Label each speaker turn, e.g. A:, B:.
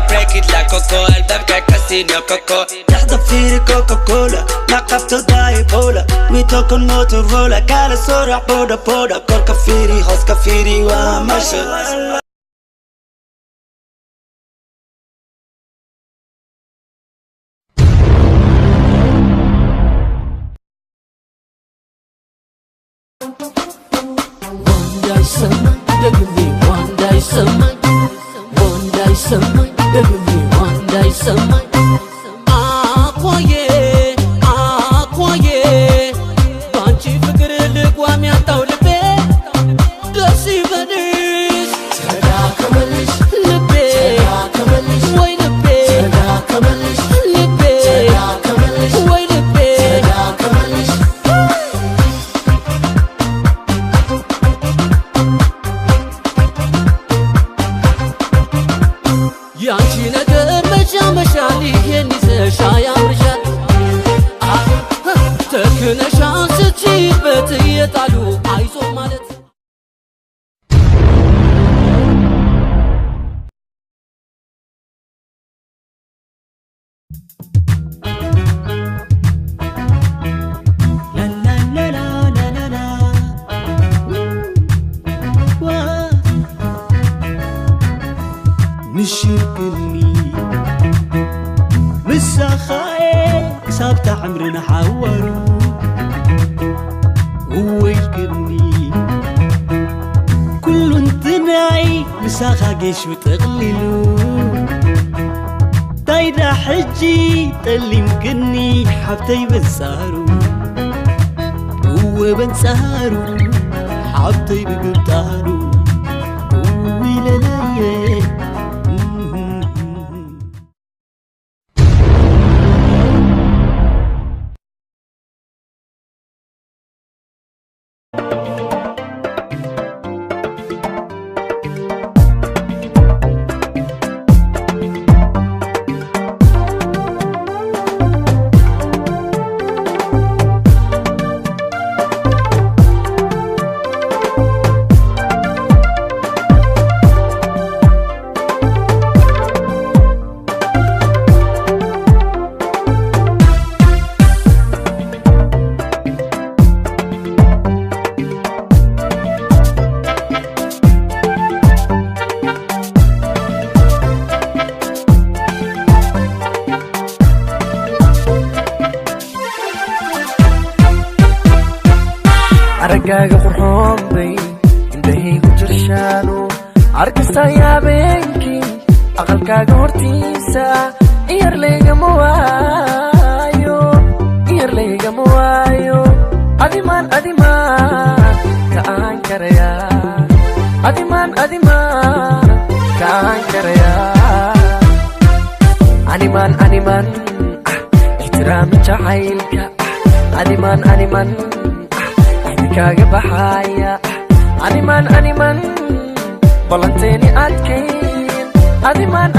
A: break it like coco البابكا كاسينو كوكو
B: تحضر فيري كوكا كولا ما قفت داي بولا ويتوكل موتورولا قال سرع بودا بودا كل كفيري هوس كفيري ومشى
C: One day summer, give me one day summer. Banchi fikir ligwa mi ataw libe, dasi badis. Sada kamalish libe, way libe. Sada kamalish libe, way libe. Sada kamalish. Yanchi nagar mashali yeni se shaya urjat. Tekne şansı çibeti yetalu ayzo malet.
B: مشيكني مسخاي سابت عمرنا حورو هو يشكرني كل انتناعي مساخا قيش وتغللو دايدا حجي تلي مكني حبتي بنسهرو هو بنسهرو حبتي بقبطارو هو للايه
D: aragaaga qurxoon bay indhahaygu jirshaano arkasta yaabeenkii aqalkaaga hortiisa iyar laygama waayo adimaan ka aan karayaa adimaan ka aan karayaa animaan ixtiraami jacaylka animaan kaaga baxaya animaan balanteeni adkayn adimaan